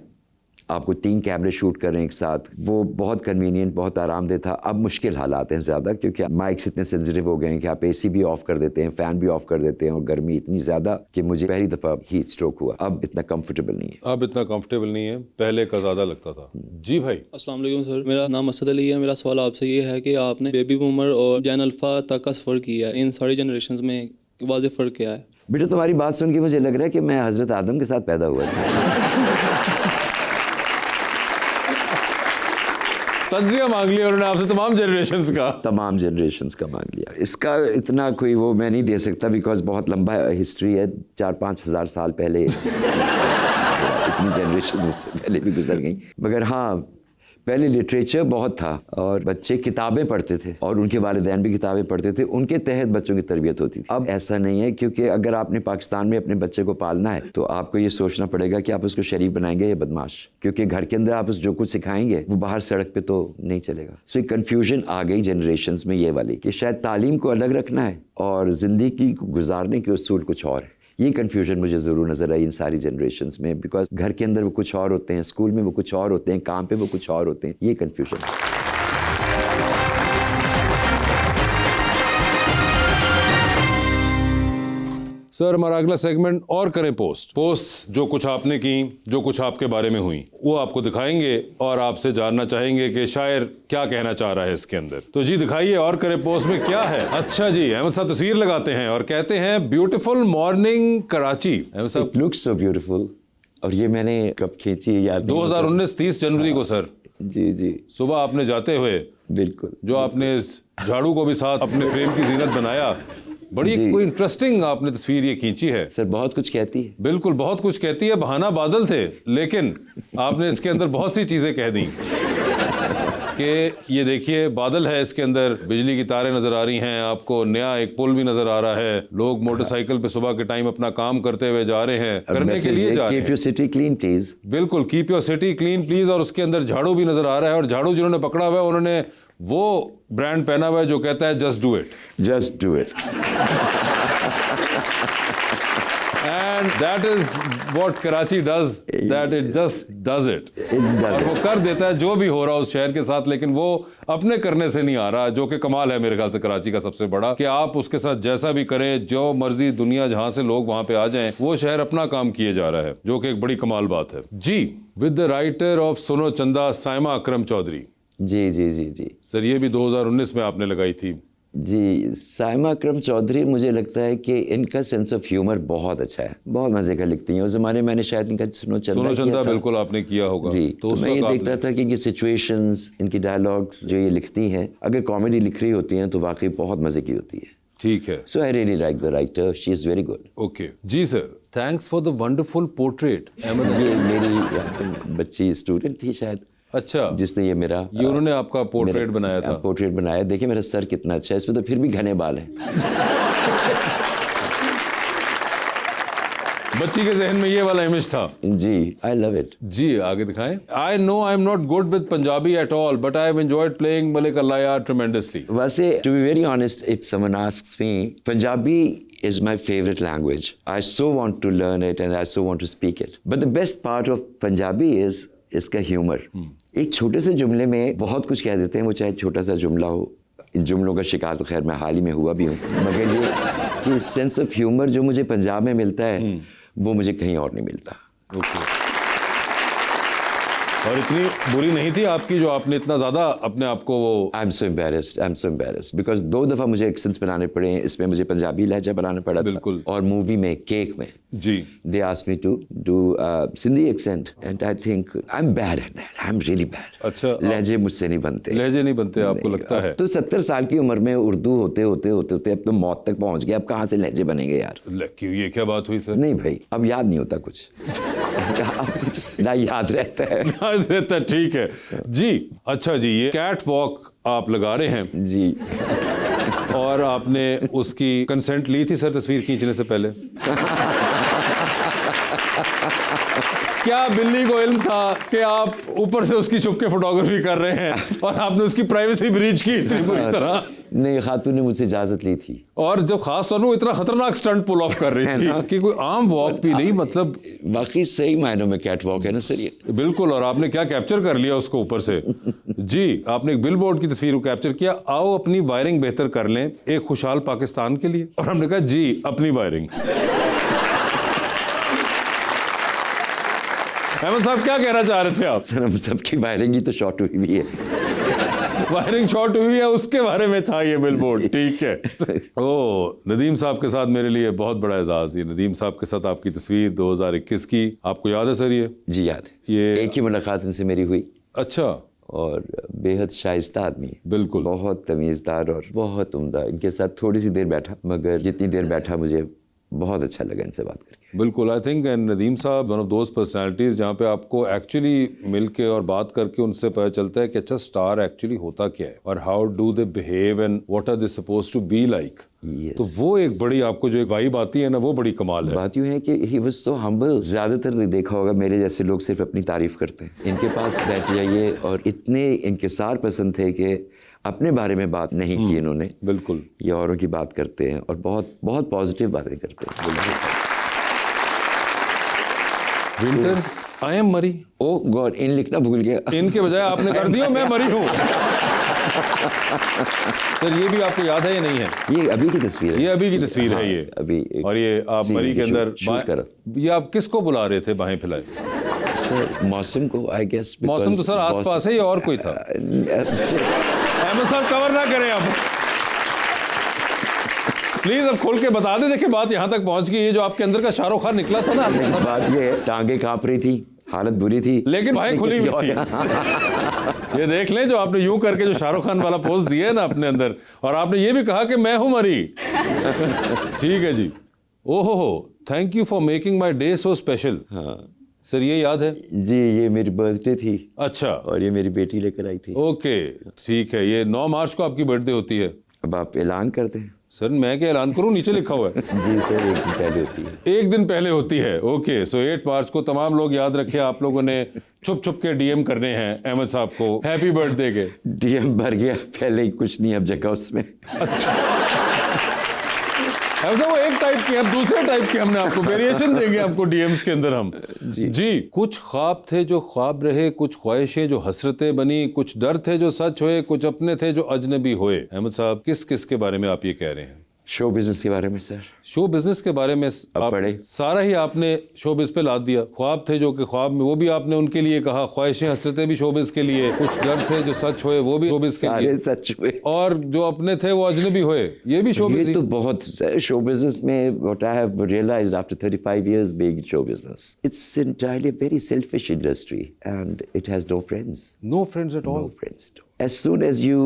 आपको 3 कैमरे शूट कर रहे हैं एक साथ, वो बहुत कन्वीनियंट, बहुत आरामदेह था। अब मुश्किल हालात हैं ज़्यादा, क्योंकि माइक्स इतने सेंसिटिव हो गए हैं कि आप एसी भी ऑफ कर देते हैं, फ़ैन भी ऑफ कर देते हैं, और गर्मी इतनी ज़्यादा कि मुझे पहली दफ़ा हीट स्ट्रोक हुआ। अब इतना कंफर्टेबल नहीं है।
अब इतना कंफर्टेबल नहीं है, पहले का ज़्यादा लगता था। जी भाई।
अस्सलाम वालेकुम सर, मेरा नाम असद अली है। मेरा सवाल आपसे ये है कि आपने बेबी बूमर और जैन अल्फ़ा तक का सफ़र किया है, इन सारी जनरेशंस में वाज़ेह फ़र्क क्या है?
बेटा, तुम्हारी बात सुन के मुझे लग रहा है कि मैं हज़रत आदम के साथ पैदा हुआ था।
तज्जिया मांग लिया उन्होंने आपसे तमाम जनरेशंस का।
तमाम जनरेशंस का मांग लिया। इसका इतना कोई वो मैं नहीं दे सकता, बिकॉज बहुत लंबा हिस्ट्री है। 4-5 हज़ार साल पहले इतनी जनरेशन मुझसे पहले भी गुजर गई। मगर हाँ, पहले लिटरेचर बहुत था और बच्चे किताबें पढ़ते थे और उनके वालिदैन भी किताबें पढ़ते थे, उनके तहत बच्चों की तरबियत होती थी। अब ऐसा नहीं है, क्योंकि अगर आपने पाकिस्तान में अपने बच्चे को पालना है तो आपको ये सोचना पड़ेगा कि आप उसको शरीफ बनाएंगे या बदमाश, क्योंकि घर के अंदर आप उस जो कुछ सिखाएंगे वो बाहर सड़क पे तो नहीं चलेगा। सो एक कन्फ्यूजन आ गई जनरेशंस में ये वाली कि शायद तालीम को अलग रखना है और ज़िंदगी को गुजारने के उसूल कुछ और है। ये कन्फ्यूजन मुझे ज़रूर नज़र आई इन सारी जनरेशन्स में, बिकॉज घर के अंदर वो कुछ और होते हैं, स्कूल में वो कुछ और होते हैं, काम पे वो कुछ और होते हैं। ये कन्फ्यूजन है।
सर, हमारा अगला सेगमेंट और करें पोस्ट जो कुछ आपने की, जो कुछ आपके बारे में हुई, वो आपको दिखाएंगे और आपसे जानना चाहेंगे कि शायर क्या कहना चाह रहा है इसके अंदर। तो जी दिखाइए और करें पोस्ट में क्या है। अच्छा जी, अहमद साहब तस्वीर लगाते हैं और कहते हैं ब्यूटीफुल मॉर्निंग कराची। अहमद साहब,
लुक्स सो ब्यूटीफुल। और ये मैंने कब खींची याद?
2019 30 जनवरी को सर।
जी जी,
सुबह आपने जाते हुए
बिल्कुल,
जो आपने इस झाड़ू को भी साथ अपने फ्रेम की जीनत बनाया, बड़ी कोई इंटरेस्टिंग आपने तस्वीर ये खींची है
सर। बहुत कुछ कहती है,
बिल्कुल बहुत कुछ कहती है। बहाना बादल थे, लेकिन आपने इसके अंदर बहुत सी चीजें कह दी कि ये देखिए बादल है, इसके अंदर बिजली की तारें नजर आ रही हैं, आपको नया एक पुल भी नजर आ रहा है, लोग मोटरसाइकिल पे सुबह के टाइम अपना काम करते हुए जा रहे हैं, करने के लिए जा रहे हैं।
Keep your city clean please.
बिल्कुल, keep your city clean please. और उसके अंदर झाड़ू भी नजर आ रहा है, और झाड़ू जिन्होंने पकड़ा हुआ है उन्होंने वो ब्रांड पहना हुआ है जो कहता है just do it,
just do it.
And that is what Karachi does, that it just does it. और वो कर देता है जो भी हो रहा है उस शहर के साथ, लेकिन वो अपने करने से नहीं आ रहा, जो कि कमाल है मेरे ख्याल से कराची का सबसे बड़ा, कि आप उसके साथ जैसा भी करें, जो मर्जी दुनिया जहां से लोग वहां पे आ जाएं, वो शहर अपना काम किए जा रहा है, जो कि एक बड़ी कमाल बात है जी। विद द राइटर ऑफ सुनो चंदा, साइमा अकरम चौधरी।
जी जी जी जी
सर, ये भी 2019 में आपने लगाई थी
जी। साइमा अकरम चौधरी, मुझे लगता है कि इनका सेंस ऑफ ह्यूमर बहुत अच्छा है, बहुत मज़े का लिखती हैं। उस ज़माने मैंने शायद इनका सुनो चंदा
बिल्कुल आपने किया होगा
जी।
तो
मैं ये देखता था कि इनकी सिचुएशंस, इनकी डायलॉग्स जो ये लिखती हैं, अगर कॉमेडी लिख रही होती हैं तो वाकई बहुत मज़े की होती है।
ठीक है।
So I really like the writer, she is very good.
Okay जी sir, thanks for the wonderful portrait.
ये मेरी बच्ची स्टूडेंट थी शायद,
अच्छा,
जिसने ये
उन्होंने आपका पोर्ट्रेट बनाया था।
पोर्ट्रेट बनाया। देखिए मेरा सर कितना अच्छा है, इसमें तो फिर भी घने बाल हैं।
बच्ची के जहन में ये वाला इमेज था
जी। आई लव इट
जी। आगे दिखाएं। I know I am not good with Punjabi at all, but I have enjoyed playing Malik Alaya tremendously.
वैसे to be very honest, if someone asks me, Punjabi is my favorite language. I so want to learn it and I so want to speak it. But the best part of Punjabi is इसका humour. एक छोटे से जुमले में बहुत कुछ कह देते हैं, वो चाहे छोटा सा जुमला हो। इन जुमलों का शिकार तो खैर मैं हाल ही में हुआ भी हूँ, मगर ये कि सेंस ऑफ ह्यूमर जो मुझे पंजाब में मिलता है वो मुझे कहीं और नहीं मिलता।
और इतनी बुरी नहीं थी आपकी जो आपने इतना ज्यादा अपने आप को वो
I am so embarrassed because 2 दफ़ा मुझे एक्सेंट्स बनाने पड़े हैं। इसमें मुझे पंजाबी लहजा बनाना पड़ा
बिल्कुल।
और मूवी में केक में
जी
they asked me to do Sindhi accent and I think I'm bad at that. I'm really bad.
अच्छा,
लहजे मुझसे नहीं बनते।
लहजे नहीं बनते आपको लगता है?
तो 70 साल की उम्र में उर्दू होते अब तो मौत तक पहुंच गए। अब कहाँ से लहजे बनेंगे यार?
क्यों, ये क्या बात हुई सर?
नहीं भाई, अब याद नहीं होता कुछ। अब कुछ ना याद रहता है।
याद रहता है, ठीक है जी। अच्छा जी, ये कैट वॉक आप लगा रहे हैं
जी,
और आपने उसकी कंसेंट ली थी सर तस्वीर खींचने से पहले? क्या बिल्ली को इल्म था कि आप ऊपर से उसकी छुप के फोटोग्राफी कर रहे हैं और आपने उसकी प्राइवेसी ब्रीच की इतनी बुरी तरह?
नहीं, खातून ने मुझसे इजाजत ली थी।
और जब खास तौर में इतना खतरनाक स्टंट पुल ऑफ कर रही थी कि कोई आम वॉक भी नहीं, मतलब
बाकी सही मायनों में कैट वॉक है ना सर ये।
बिल्कुल। और आपने क्या कैप्चर कर लिया उसको ऊपर से जी। आपने एक बिलबोर्ड की तस्वीर को कैप्चर किया, आओ अपनी वायरिंग बेहतर कर लें एक खुशहाल पाकिस्तान के लिए। और हमने कहा जी अपनी वायरिंग। अहमद साहब क्या कहना चाह रहे थे आप?
सर हम सबकी वायरिंग ही तो शॉर्ट हुई भी है।
वायरिंग शॉर्ट हुई है, उसके बारे में था ये बिलबोर्ड, ठीक है। ओ, नदीम साहब के साथ मेरे लिए बहुत बड़ा एजाज, ये नदीम साहब के साथ आपकी तस्वीर 2021 की, आपको याद है सर ये?
जी याद है।
ये
एक ही मुलाकात इनसे मेरी हुई।
अच्छा।
और बेहद शाइस्ता आदमी,
बिल्कुल,
बहुत तमीज़दार और बहुत उम्दा। इनके साथ थोड़ी सी देर बैठा, मगर जितनी देर बैठा मुझे बहुत अच्छा लगा इनसे बात करके।
बिल्कुल। आई थिंक नदीम साहब वन ऑफ दोज पर्सनैलिटीज़ जहाँ पे आपको एक्चुअली मिल के और बात करके उनसे पता चलता है कि अच्छा स्टार एक्चुअली होता क्या है और how do they behave and what are they suppose to be like. तो वो एक बड़ी आपको जो एक वाइब आती है ना, वो बड़ी कमाल है।
बात यूँ है कि ही वाज सो हम्बल। ज़्यादातर देखा होगा मेरे जैसे लोग सिर्फ अपनी तारीफ करते हैं। इनके पास बैठ जाइए और इतने इनकिसार पसंद थे कि अपने बारे में बात नहीं की इन्होंने।
बिल्कुल।
ये औरों की बात करते हैं और बहुत बहुत पॉजिटिव बातें करते हैं।
विंटर्स आई एम मरी।
ओ गॉड, इन लिखना भूल गया।
इनके बजाय आपने कर दिया मैं मरी हूँ। सर ये भी आपको याद है या नहीं है?
ये अभी की तस्वीर है।
ये अभी की तस्वीर है ये
अभी।
और ये आप मरी के अंदर ये आप किसको बुला रहे थे बाहें फैलाए?
सर मौसम को, आई गेस।
मौसम तो सर आसपास है या और कोई था? अहमद साहब कवर ना करें आप प्लीज, अब खोल के बता दे। देखिए बात यहाँ तक पहुंच गई, ये जो आपके अंदर का शाहरुख खान निकला था ना,
बात ये है टांगे कांप रही थी, हालत बुरी थी,
लेकिन भाई खुली हुई थी। ये देख लें जो आपने यूं करके जो शाहरुख खान वाला पोज दिया है ना अपने अंदर, और आपने ये भी कहा कि मैं हूं मरी। ठीक है जी। ओहो, thank you for making my day so special. हाँ सर ये याद है
जी, ये मेरी बर्थडे थी।
अच्छा।
और ये मेरी बेटी लेकर आई थी।
ओके ठीक है। ये 9 मार्च को आपकी बर्थडे होती है।
अब आप ऐलान कर दें।
सर मैं क्या ऐलान करूं, नीचे लिखा हुआ है।
जी सर, एक दिन पहले होती है।
एक दिन पहले होती है। ओके, सो 8 मार्च को तमाम लोग याद रखें, आप लोगों ने छुप छुप के डीएम करने हैं अहमद साहब को हैप्पी बर्थडे के।
डीएम भर गया पहले ही, कुछ नहीं अब जगह उसमें।
अच्छा ऐसा वो एक टाइप के, अब दूसरे टाइप के हमने आपको वेरिएशन देंगे आपको डीएम्स के अंदर हम। जी कुछ ख्वाब थे जो ख्वाब रहे, कुछ ख्वाहिशें जो हसरतें बनी, कुछ डर थे जो सच हुए, कुछ अपने थे जो अजनबी हुए। अहमद साहब किस किस के बारे में आप ये कह रहे हैं?
शो बिजनेस के बारे में सर।
शो बिजनेस के बारे में आप
पढ़े, सारा
ही आपने शोबिज पे लाद दिया। ख्वाब थे जो कि ख्वाब में, वो भी आपने उनके लिए कहा, ख्वाहिशें हसरतें भी शोबिज के लिए, कुछ डर थे जो सच हुए वो भी शोबिज के लिए,
सच हुए,
और जो अपने थे वो अजनबी हुए, ये भी शोबिज।
ये तो बहुत शो बिजनेस में what I have realised after 35 years being in show business, it's entirely a very selfish industry and it has no friends.
No friends at all.
No friends at all. As soon as you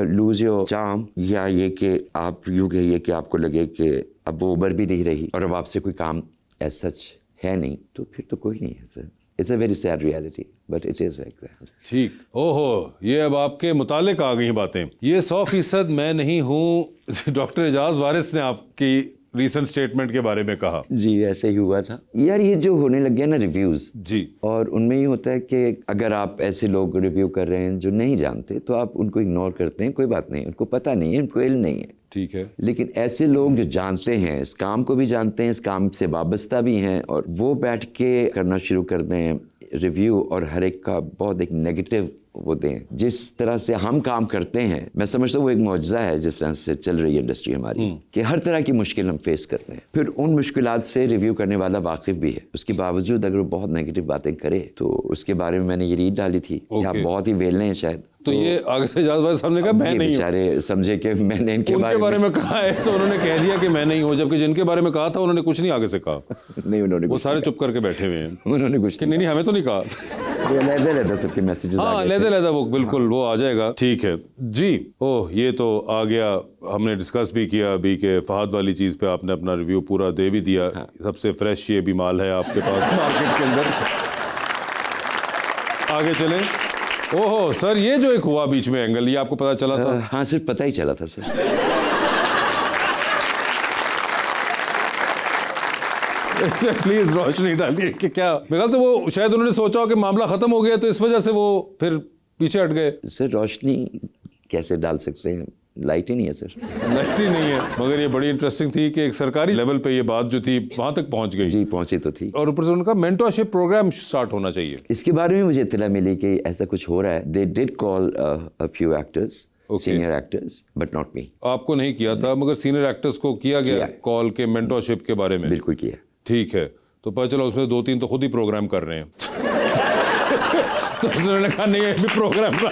lose your charm, या ये कि आप यूँ कहिए कि आपको लगे कि अब वो उम्र भी नहीं रही और अब आपसे कोई काम as such है नहीं, तो फिर तो कोई नहीं है sir. It's a very sad reality, but it is like that.
ठीक। ओहो, ये अब आपके मुतालिक आ गई बातें। ये 100% मैं नहीं हूँ डॉक्टर एजाज वारिस ने आपकी रीसेंट स्टेटमेंट के बारे में कहा।
जी ऐसे ही हुआ था यार। ये जो होने लग गया ना रिव्यूज
जी,
और उनमें ये होता है कि अगर आप ऐसे लोग रिव्यू कर रहे हैं जो नहीं जानते तो आप उनको इग्नोर करते हैं, कोई बात नहीं, उनको पता नहीं है, उनको इल्म नहीं है।
ठीक है।
लेकिन ऐसे लोग जो जानते हैं, इस काम को भी जानते हैं, इस काम से वाबस्ता भी हैं, और वो बैठ के करना शुरू कर दें रिव्यू और हर एक का बहुत एक नेगेटिव वो दें। जिस तरह से हम काम करते हैं, मैं समझता हूँ वो एक मौजज़ा है जिस तरह से चल रही है इंडस्ट्री हमारी, कि हर तरह की मुश्किल हम फेस करते हैं, फिर उन मुश्किलात से रिव्यू करने वाला वाकिफ भी है। उसके बावजूद अगर वो बहुत नेगेटिव बातें करे तो उसके बारे में मैंने ये रीड डाली थी कि आप बहुत ही वेलने हैं शायद।
तो ये आगे से इजाज़ भाई साहब ने कहा मैं नहीं हूँ।
बेचारे समझे कि मैंने इनके
बारे में कहा है तो उन्होंने कह दिया कि मैं नहीं हूँ, जबकि जिनके बारे में कहा था उन्होंने कुछ नहीं आगे से कहा।
नहीं, उन्होंने
वो सारे चुप करके बैठे हुए हैं।
उन्होंने कुछ
नहीं, हमें तो नहीं कहा।
लहदा सबके मैसेजेस
हाँ, लहदा वो बिल्कुल वो आ जाएगा। ठीक है जी। ओह, ये तो आ गया। हमने डिस्कस भी किया अभी के फहद वाली चीज़ पे आपने अपना रिव्यू पूरा दे भी दिया। सबसे फ्रेश ये भी माल है आपके पास मार्केट के अंदर। आगे चलें। ओहो सर, ये जो एक हुआ बीच में एंगल, ये आपको पता चला था?
हाँ, सिर्फ पता ही चला था सर।
इसमें प्लीज रोशनी डालिए कि क्या मेरे ख्याल से वो शायद उन्होंने सोचा हो कि मामला खत्म हो गया तो इस वजह से वो फिर पीछे हट गए।
सर रोशनी कैसे डाल सकते हैं, लाइट ही नहीं है सर।
लाइट ही नहीं है, मगर ये बड़ी इंटरेस्टिंग थी कि एक सरकारी लेवल पे ये बात जो थी वहां तक पहुंच गई।
जी, पहुंची तो थी।
और ऊपर से उनका मेंटरशिप प्रोग्राम स्टार्ट होना चाहिए।
इसके बारे में मुझे इत्तला मिली कि ऐसा कुछ हो रहा है। They did call a few actors, senior actors, but not me.
आपको नहीं किया था, मगर सीनियर एक्टर्स को किया गया कॉल के मेंटरशिप के बारे में?
बिल्कुल किया।
ठीक है, तो पता चला उसमें 2-3 तो खुद ही प्रोग्राम कर रहे हैं। तो उन्होंने कहा नहीं, अभी प्रोग्राम का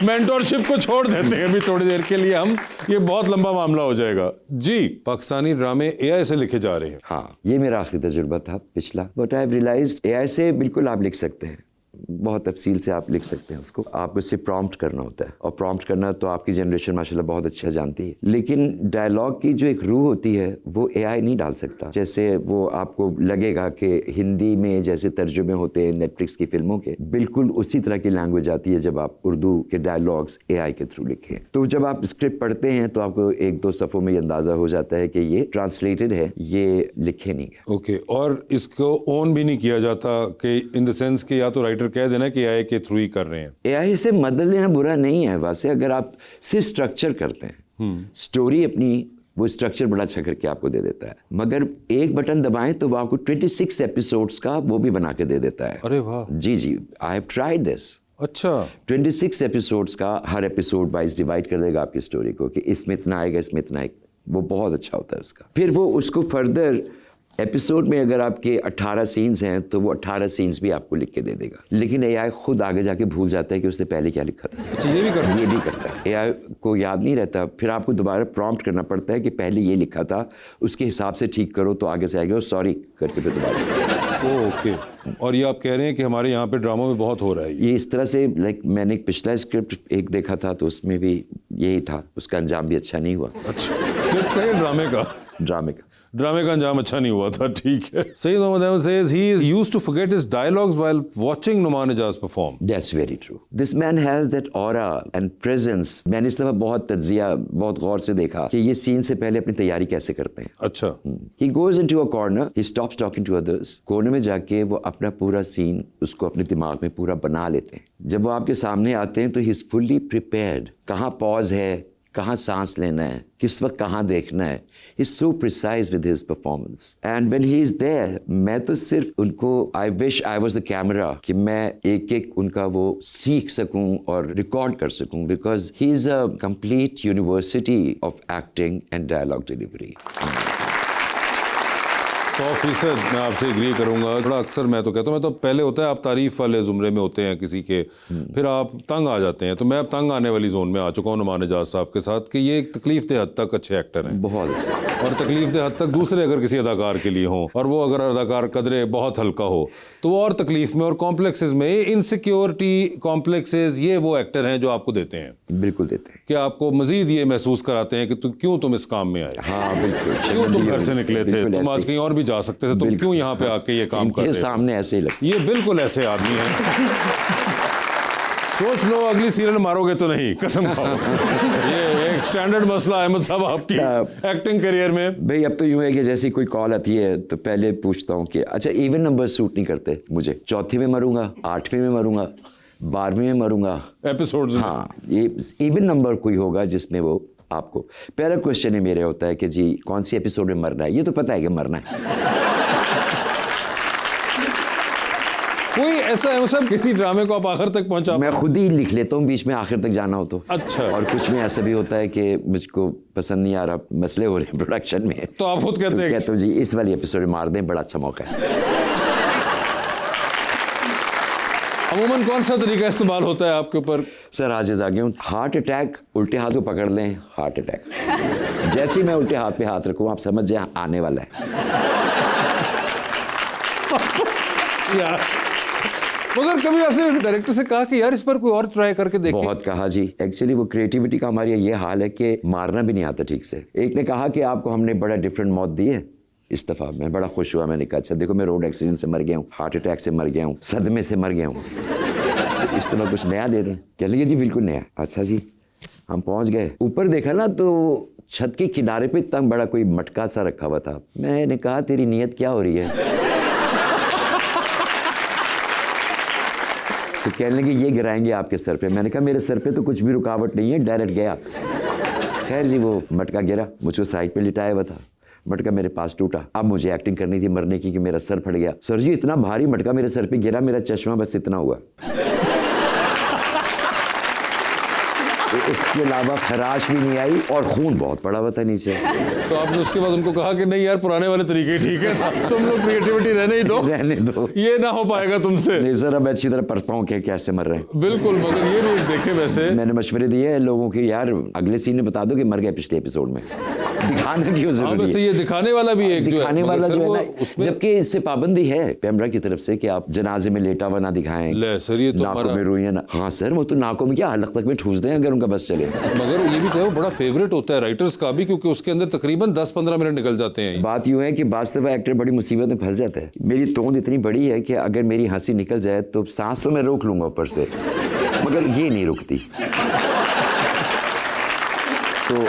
मेंटरशिप को छोड़ देते हैं अभी थोड़ी देर के लिए हम, ये बहुत लंबा मामला हो जाएगा। जी, पाकिस्तानी ड्रामे एआई से लिखे जा रहे हैं।
हाँ, ये मेरा आखिरी तजुर्बा था पिछला, but I have realised AI से बिल्कुल आप लिख सकते हैं, बहुत तफसील से आप लिख सकते हैं उसको। आपको इससे प्रॉम्प्ट करना होता है, और प्रॉम्प्ट करना तो आपकी जनरेशन माशाल्लाह बहुत अच्छा जानती है। लेकिन डायलॉग की जो एक रूह होती है वो एआई नहीं डाल सकता। जैसे वो आपको लगेगा कि हिंदी में जैसे तर्जुमे होते हैं नेटफ्लिक्स की फिल्मों के, बिल्कुल उसी तरह की लैंग्वेज आती है जब आप उर्दू के डायलॉग्स एआई के थ्रू लिखें। तो जब आप स्क्रिप्ट पढ़ते हैं तो आपको 1-2 सफ़ों में ये अंदाज़ा हो जाता है कि ये ट्रांसलेटेड है, ये लिखे नहीं है।
ओके, और इसको ओन भी नहीं किया जाता कि इन द सेंस कि या तो राइटर कह देना कि एआई के थ्रू ही कर रहे हैं।
एआई से मदद लेना बुरा नहीं है वैसे, अगर आप सिर्फ स्ट्रक्चर करते हैं, स्टोरी अपनी वो स्ट्रक्चर बड़ा अच्छा करके आपको दे देता है, मगर एक बटन दबाएं तो वो आपको 26 एपिसोड्स का वो भी बना के दे देता है।
अरे वाह।
जी, आई हैव ट्राइड दिस।
अच्छा,
26 एपिसोड्स का, हर एपिसोड वाइज डिवाइड कर देगा आपकी स्टोरी को कि इसमें इतना आएगा, इसमें इतना आएगा। वो बहुत अच्छा होता है उसका। फिर वो उसको फर्दर एपिसोड में अगर आपके 18 सीन्स हैं तो वो 18 सीन्स भी आपको लिख के दे देगा। लेकिन एआई खुद आगे जाके भूल जाता है कि उसने पहले क्या लिखा था।
अच्छा, ये भी
करता है। एआई को याद नहीं रहता, फिर आपको दोबारा प्रॉम्प्ट करना पड़ता है कि पहले ये लिखा था, उसके हिसाब से ठीक करो, तो आगे से आगे सॉरी करके फिर दोबारा।
ओके, और ये आप कह रहे हैं कि हमारे यहाँ पे ड्रामा में बहुत हो रहा है
ये इस तरह से। लाइक मैंने एक पिछला स्क्रिप्ट एक देखा था तो उसमें भी यही था, उसका अंजाम भी अच्छा नहीं हुआ।
अच्छा, स्क्रिप्ट का या ड्रामे का? ड्रामे का अंजाम अच्छा नहीं हुआ था। ठीक है। Saeed Mohammad Ahmad says he is used to forget his dialogues while watching Numan Ijaz perform.
That's very true. This man has that aura and presence. मैंने इस दफा बहुत तज्जिया, बहुत गौर से देखा कि ये सीन से पहले अपनी तैयारी कैसे करते हैं।
अच्छा।
He goes into a corner, he stops talking to others. कोने में जाके वो अपना पूरा सीन उसको अपने दिमाग में पूरा बना लेते हैं। जब वो आपके सामने आते हैं तो he is fully prepared. कहाँ पॉज है, कहाँ सांस लेना है, किस वक्त कहाँ देखना है। He's so precise with his performance. And when he is there, मैं तो सिर्फ उनको I wish I was the camera कि मैं एक-एक उनका वो सीख सकूं और रिकॉर्ड कर सकूं, because he is a complete university of acting and dialogue delivery.
100% मैं आपसे एग्री करूंगा। थोड़ा अक्सर मैं तो कहता हूँ, मैं तो पहले होता है आप तारीफ वाले ज़ुमरे में होते हैं किसी के, फिर आप तंग आ जाते हैं। तो मैं अब तंग आने वाली जोन में आ चुका हूँ नुमान इजाज साहब के साथ कि ये एक तकलीफ दे हद तक अच्छे एक्टर हैं,
बहुत अच्छे,
और तकलीफ दे हद तक दूसरे अगर किसी अदाकार के लिए हों, और वो अगर अदाकार कदरे बहुत हल्का हो तो वो और तकलीफ में और कॉम्प्लेक्सेस में, इनसिक्योरिटी कॉम्प्लेक्सेस, ये वो एक्टर हैं जो आपको देते हैं।
बिल्कुल देते हैं
कि आपको मजीद ये महसूस कराते हैं कि क्यों तुम इस काम में आए।
हाँ बिल्कुल।
क्यों तुम घर से निकले थे, तुम आज कहीं और भी जा सकते थे, तुम क्यों यहाँ पे आके ये काम कर रहे हो।
सामने ऐसे ही लगता है।
ये बिल्कुल ऐसे आदमी हैं। सोच लो अगली सीरियल मारोगे तो नहीं, कसम खाओ। ये एक स्टैंडर्ड मसला अहमद साहब आपकी एक्टिंग करियर में।
भाई अब तो यूँ है कि जैसी कोई कॉल आती है तो पहले पूछता हूँ कि अच्छा इवन नंबर सूट नहीं करते मुझे, चौथी में मरूंगा, 8वीं में मरूंगा, 12वीं में मरूंगा,
एपिसोड।
हाँ, ये इवन नंबर कोई होगा जिसमें वो आपको, पहला क्वेश्चन है मेरे होता है कि जी कौन सी एपिसोड में मरना है। ये तो पता है कि मरना है।
कोई ऐसा है सब किसी ड्रामे को आप आखिर तक पहुंचा?
मैं खुद ही लिख लेता हूँ बीच में आखिर तक जाना हो तो।
अच्छा।
और कुछ में ऐसा भी होता है कि मुझको पसंद नहीं आ रहा, मसले हो रहे हैं प्रोडक्शन में,
तो आप खुद कहते हैं?
कहते हो जी इस वाली एपिसोड मार दें, बड़ा अच्छा मौका है।
अमूमन कौन सा तरीका इस्तेमाल होता है आपके ऊपर?
सर आज आ गया हूँ, हार्ट अटैक, उल्टे हाथ को पकड़ लें, हार्ट अटैक। जैसे ही मैं उल्टे हाथ पे हाथ रखूँ आप समझ जाए आने वाला है।
यार मगर कभी आपसे डायरेक्टर से कहा कि यार इस पर कोई और ट्राई करके देखिए?
बहुत कहा जी। एक्चुअली वो क्रिएटिविटी का हमारे ये हाल है कि मारना भी नहीं आता ठीक से। एक ने कहा कि आपको हमने बड़ा डिफरेंट मौत दी है, इस दफ़ा मैं बड़ा खुश हुआ। मैंने कहा अच्छा देखो मैं रोड एक्सीडेंट से मर गया हूँ, हार्ट अटैक से मर गया हूँ, सदमे से मर गया हूँ, तो इस तरह कुछ नया दे दें। कह लगे जी बिल्कुल नया। अच्छा जी हम पहुँच गए, ऊपर देखा ना तो छत के किनारे पे इतना बड़ा कोई मटका सा रखा हुआ था। मैंने कहा तेरी नीयत क्या हो रही है? तो कहने लगे ये गिराएंगे आपके सर पे। मैंने कहा मेरे सर पे तो कुछ भी रुकावट नहीं है, डायरेक्ट गया। खैर जी वो मटका गिरा, मुझको साइड पे लिटाया हुआ था, मटका मेरे पास टूटा। अब मुझे एक्टिंग करनी थी मरने की कि मेरा सर फट गया। सर जी इतना भारी मटका मेरे सर पे गिरा, मेरा चश्मा बस इतना हुआ। तो इसके अलावा खराश भी नहीं आई और खून बहुत पड़ा हुआ था नीचे।
तो आपने उसके बाद उनको कहा कि नहीं यार पुराने वाले तरीके ठीक है, तुम लोग क्रिएटिविटी रहने ही दो,
रहने दो,
ये ना हो पाएगा तुमसे।
नहीं सर अब अच्छी तरह पढ़ता हूँ कि कैसे मर रहे हैं।
बिल्कुल, मगर ये भी देखे वैसे मैंने
मशवरे दिए हैं लोगों के, यार अगले सीन में बता दो कि मर गए पिछले एपिसोड में, दिखाना क्यों जरूरी है?
ये दिखाने वाला भी एक
दिखाने वाला जो है ना, जबकि इससे पाबंदी है कैमरा की तरफ से कि आप जनाजे में लेटा हुआ ना दिखाएं,
सर ये तो
नाकों में रुइयां ना। हाँ सर वो तो नाकों में क्या हलक तक में ठूस दें अगर उनका बस चले।
मगर ये भी तो बड़ा फेवरेट होता है राइटर्स का भी, क्योंकि उसके अंदर तकरीबन 10-15 मिनट निकल जाते हैं।
बात यूं है कि वास्तव में एक्टर बड़ी मुसीबत में फंस जाता है। मेरी तोंद इतनी बड़ी है कि अगर मेरी हंसी निकल जाए तो सांस तो मैं रोक लूंगा ऊपर से, मगर ये नहीं रुकती। तो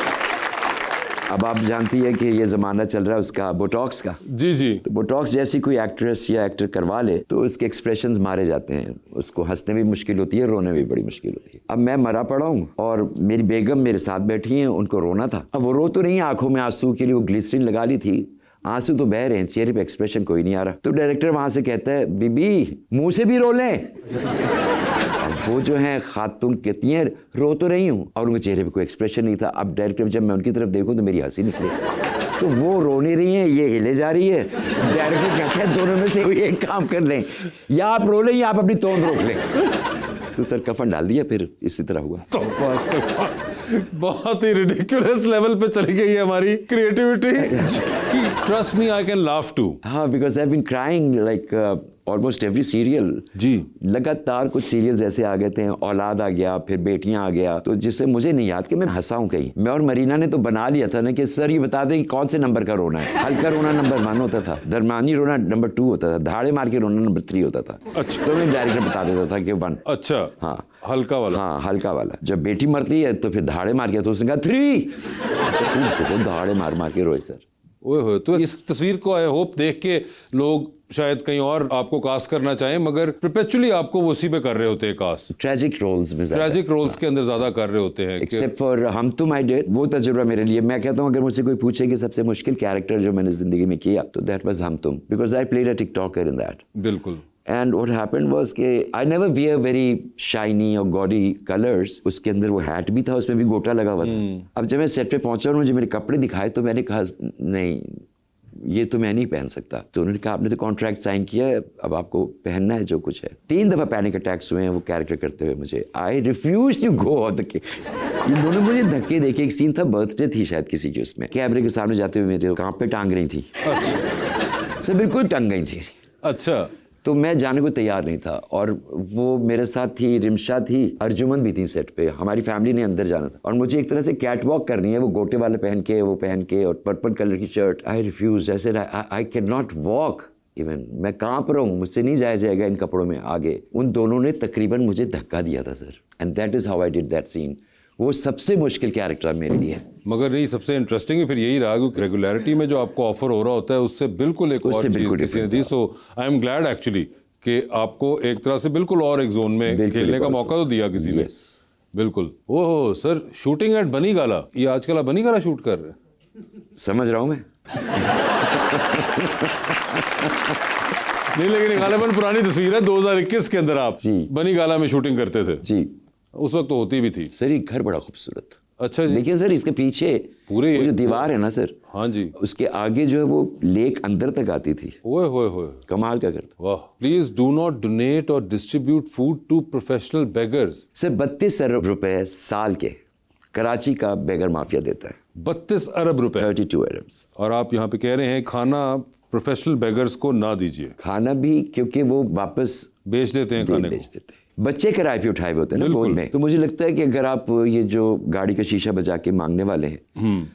अब आप जानती है कि ये ज़माना चल रहा है उसका बोटॉक्स का।
जी जी।
तो बोटॉक्स जैसी कोई एक्ट्रेस या एक्टर करवा ले तो उसके एक्सप्रेशंस मारे जाते हैं, उसको हंसने में भी मुश्किल होती है, रोने में भी बड़ी मुश्किल होती है। अब मैं मरा पड़ा हूँ और मेरी बेगम मेरे साथ बैठी हैं, उनको रोना था। अब वो रो तो नहीं, आंखों में आंसू के लिए वो ग्लिसरीन लगा ली थी, आंसू तो बह रहे हैं, चेहरे पे एक्सप्रेशन कोई नहीं आ रहा। तो डायरेक्टर वहाँ से कहता है बीबी मुँह से भी रो लें। वो जो है खातून कहती हैं रो तो रही हूँ, और उनके चेहरे पे कोई एक्सप्रेशन नहीं था। अब डायरेक्टर जब मैं उनकी तरफ देखूँ तो मेरी हंसी निकली, तो वो रो नहीं रही हैं, ये हिले जा रही है। डायरेक्टर कहता है दोनों में से कोई एक काम कर लें, या आप रो लें या आप अपनी तोंद रोक लें। तो सर कफन डाल दिया, फिर इसी तरह हुआ।
तो बहुत ही रिडिकुलस लेवल पे चली गई है हमारी creativity. Trust me I can laugh too.
हाँ because I have been crying like almost every serial.
जी
लगातार कुछ सीरियल्स ऐसे आ गए थे, औलाद आ गया, फिर बेटियां आ गया, तो जिससे मुझे नहीं याद कि मैं हंसाऊं कहीं। मैं और मरीना ने तो बना लिया था ना कि सर ये बता दें कि कौन से नंबर का रोना है। हल्का रोना नंबर 1 होता था, दरमियानी रोना नंबर 2 होता था, धाड़े मार के रोना नंबर 3 होता था। अच्छा। तो मैं डायरेक्टर बता देता था कि 1।
अच्छा।
हाँ
हल्का वाला।
हाँ हल्का वाला। जब बेटी मरती है तो फिर धाड़े मार के, तो उसने कहा 3, तो धाड़े मार मार के रोए सर।
ओए हो, तो इस तस्वीर को आई होप देख के लोग शायद कहीं और आपको कास्ट करना चाहें, मगर परपेचुअली आपको वो उसी पे कर रहे होते हैं कास्ट।
ट्रेजिक रोल्स में,
ट्रेजिक रोल्स के अंदर ज्यादा कर रहे होते हैं।
एक्सेप्ट फॉर हम तुम आई डिड, वो तजुर्बा मेरे लिए। मैं कहता हूँ अगर मुझसे कोई पूछे कि सबसे मुश्किल कैरेक्टर जो मैंने जिंदगी में किया तो दैट वाज हम तुम, because I played a TikToker in that.
बिल्कुल।
And what happened was कि I never wear very shiny or gaudy colors। उसके अंदर वो हैट भी था, उसमें भी गोटा लगा हुआ था। अब जब मैं सेट पे पहुंचा और मुझे मेरे कपड़े दिखाए तो मैंने कहा नहीं ये तो मैं नहीं पहन सकता। तो उन्होंने कहा आपने तो कॉन्ट्रैक्ट साइन किया है, अब आपको पहनना है जो कुछ है। 3 दफ़ा पैनिक अटैक्स हुए हैं वो कैरेक्टर करते हुए मुझे। I refuse to go on the के। इन दोनों मुझे धक्के देके, एक सीन था बर्थडे थी शायद किसी की, उसमें कैमरे के सामने जाते हुए मेरे कांप पे टांग रही थी। अच्छा। बिल्कुल टंग गई थी।
अच्छा।
तो मैं जाने को तैयार नहीं था, और वो मेरे साथ थी, रिमशा थी, अर्जुमन भी थी सेट पे, हमारी फैमिली ने अंदर जाना था, और मुझे एक तरह से कैट वॉक करनी है, वो गोटे वाले पहन के, वो पहन के, और पर्पल कलर की शर्ट। आई रिफ्यूज, ऐसे I can not walk even, मैं कांप रहा हूँ, मुझसे नहीं जाया जाएगा इन कपड़ों में आगे। उन दोनों ने तकरीबन मुझे धक्का दिया था सर, and that is how I did that scene. वो सबसे मुश्किल कैरेक्टर मेरे लिए।
मगर नहीं, सबसे इंटरेस्टिंग फिर यही रहा कि रेगुलरिटी में जो आपको ऑफर हो रहा होता है उससे बिल्कुल एक और चीज किसी ने दी। सो आई एम ग्लैड एक्चुअली कि आपको एक तरह से बिल्कुल और एक जोन में खेलने का मौका तो दिया किसी ने। बिल्कुल। ओह सर, शूटिंग एट बनी गाला, ये आजकल आप बनी गाला शूट कर रहे हैं?
समझ रहा हूँ मैं।
नहीं, लेकिन गालिबन पुरानी तस्वीर है 2021 के अंदर आप
जी।
बनी गाला में शूटिंग करते थे।
जी
उस वक्त तो होती भी थी।
सर, ये घर बड़ा खूबसूरत।
अच्छा जी।
देखिए सर, इसके पीछे
पूरे
वो जो दीवार है ना सर,
हाँ जी,
उसके आगे जो है वो लेक अंदर तक आती थी।
ओए होए होए,
कमाल का घर था।
वाह। प्लीज डू नॉट डोनेट और distribute food to professional beggars.
Sir 32 अरब रुपए साल के कराची का बेगर माफिया देता है।
32 अरब रुपए।
32 अरब्स।
और आप यहाँ पे कह रहे हैं खाना प्रोफेशनल बेगर्स को ना दीजिए।
खाना भी क्योंकि वो वापस
बेच देते हैं खाने
बेच
को।
देते हैं। बच्चे किराए पे उठाए हुए होते हैं ना
बिल्कुल।
गोद में, तो मुझे लगता है कि अगर आप ये जो गाड़ी का शीशा बजा के मांगने वाले हैं,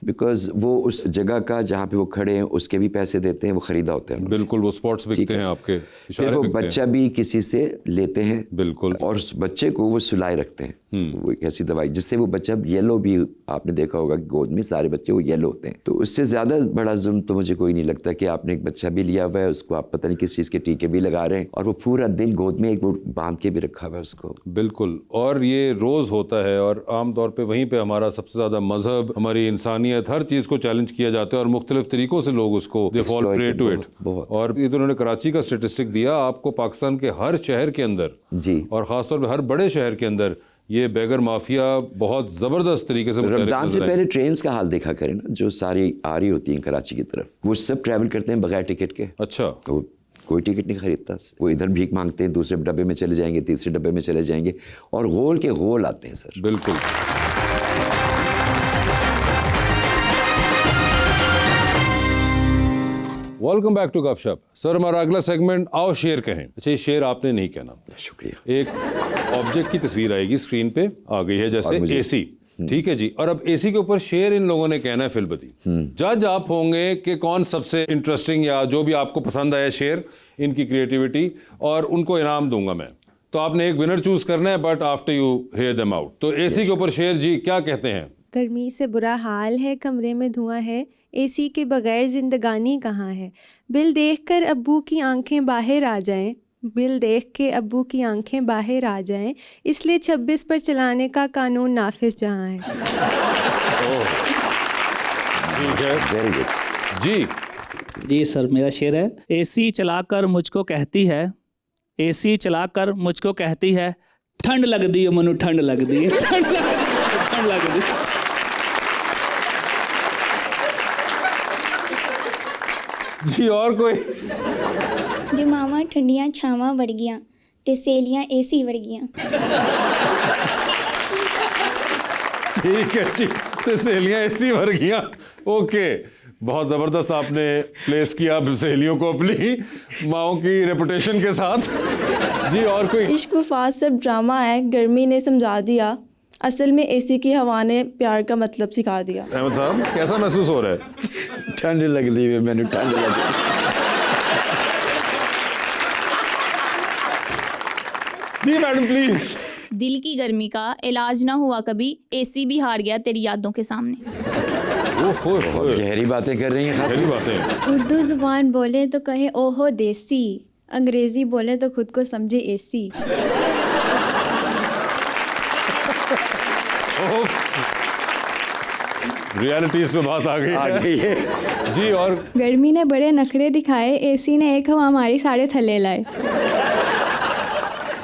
बिकॉज वो उस जगह का जहाँ पे वो खड़े हैं उसके भी पैसे देते हैं, वो खरीदा होते हैं।
बिल्कुल, वो स्पॉट्स बिकते हैं आपके,
फिर
इशारे
वो
बिकते हैं।
बच्चा भी किसी से लेते हैं।
बिल्कुल।
और उस बच्चे को वो सुलाए रखते हैं, वो एक ऐसी दवाई जिससे वो बच्चा येलो भी, आपने देखा होगा गोद में सारे बच्चे वो येलो होते हैं। तो उससे ज़्यादा बड़ा जुल्म तो मुझे कोई नहीं लगता कि आपने एक बच्चा भी लिया हुआ है, उसको आप पता नहीं किस चीज़ के टीके भी लगा रहे हैं, और वो पूरा दिन गोद में एक वो बांध के भी रखा हुआ है उसको।
बिल्कुल। और ये रोज़ होता है, और आम तौर पे वहीं पे हमारा सबसे ज़्यादा मजहब, हमारी इंसानियत, हर चीज़ को चैलेंज किया जाता है, और मुख्तलिफ तरीक़ों से लोग उसको they fall prey to it. और ये तो उन्होंने कराची का स्टेटिस्टिक दिया, आपको पाकिस्तान के हर शहर के अंदर
जी,
और ख़ासतौर पर हर बड़े शहर के अंदर ये बेगर माफिया बहुत ज़बरदस्त तरीके से
रमज़ान से पहले ट्रेन्स का हाल देखा करें ना, जो सारी आ रही होती हैं कराची की तरफ, वो सब ट्रैवल करते हैं बगैर टिकट के।
अच्छा।
तो कोई टिकट नहीं खरीदता, वो इधर भीख मांगते हैं, दूसरे डब्बे में चले जाएंगे, तीसरे डब्बे में चले जाएंगे, और गोल के गोल आते हैं सर।
बिल्कुल। वेलकम बैक टू गपशप। सर, हमारा अगला सेगमेंट आओ शेर कहें। अच्छा, ये शेर आपने नहीं कहना।
शुक्रिया।
एक ऑब्जेक्ट की तस्वीर आएगी, स्क्रीन पे आ गई है, जैसे एसी, ठीक है जी, और अब एसी के ऊपर शेर इन लोगों ने कहना है फिलबदी। जज आप होंगे कि कौन सबसे इंटरेस्टिंग या जो भी आपको पसंद आया शेर, इनकी क्रिएटिविटी, और उनको इनाम दूंगा मैं। तो आपने एक विनर चूज करना है, but after you hear them out. तो एसी के ऊपर शेर जी क्या कहते हैं?
गर्मी से बुरा हाल है, कमरे में धुआं है, एसी के बगैर जिंदगानी कहाँ है। बिल देखकर अब्बू की आंखें बाहर आ जाएं, बिल देख के अब्बू की आंखें बाहर आ जाएं, इसलिए 26 पर चलाने का कानून नाफिज जहाँ है।
ठीक है,
वेरी गुड
जी।
जी सर, मेरा शेर है, एसी चलाकर मुझको कहती है, एसी चलाकर मुझको कहती है, ठंड लगदी है मनु, ठंड लगदी है, ठंड लगदी है।
जी, और कोई?
जो मावा ठंडियां छावां वर्गियां ते सेलियां एसी वर्गियां।
ठीक है जी, तो सहेलियां एसी वर्गियां। ओके, बहुत ज़बरदस्त आपने प्लेस किया सहेलियों को अपनी माओ की रेपुटेशन के साथ। जी, और कोई?
इश्क वफात सब ड्रामा है, गर्मी ने समझा दिया, असल में एसी की हवा ने प्यार का मतलब सिखा दिया।
अहमद साहब, कैसा महसूस हो रहा है?
ठंड लग रही है, मैंने ठंड लग
जी मैडम प्लीज।
दिल की गर्मी का इलाज ना हुआ कभी, एसी भी हार गया तेरी यादों के सामने।
ओहो,
गहरी बातें कर रही हैं।
गहरी बातें।
उर्दू ज़ुबान बोले तो कहे ओहो देसी, अंग्रेज़ी बोले तो खुद को समझे एसी।
रियलिटीज पे बात आ गई है जी। और
गर्मी ने बड़े नखरे दिखाए, एसी ने एक हवा हमारी सारे थल्ले लाए।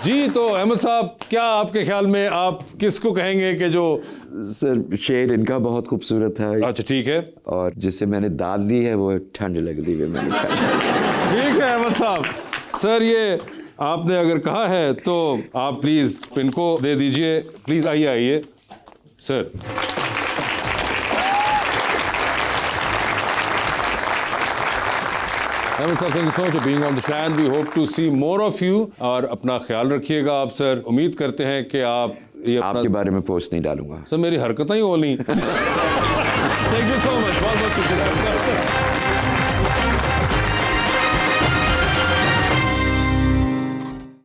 जी, तो अहमद साहब, क्या आपके ख्याल में आप किसको कहेंगे कि जो?
सर, शेर इनका बहुत खूबसूरत है।
अच्छा, ठीक है।
और जिससे मैंने दाद दी है वो ठंड लग रही है, मैंने
ठीक है अहमद साहब। सर, ये आपने अगर कहा है तो आप प्लीज इनको दे दीजिए। प्लीज आइए आइए sir. Ahmed sir, thank you so much for being on the show and we hope to see more of you। और अपना ख्याल रखिएगा आप सर। उम्मीद करते हैं कि आप ये
आपके बारे में पोस्ट नहीं डालूंगा
सर, मेरी हरकतें ही वो नहीं। थैंक यू सो मच, बहुत बहुत शुक्रिया।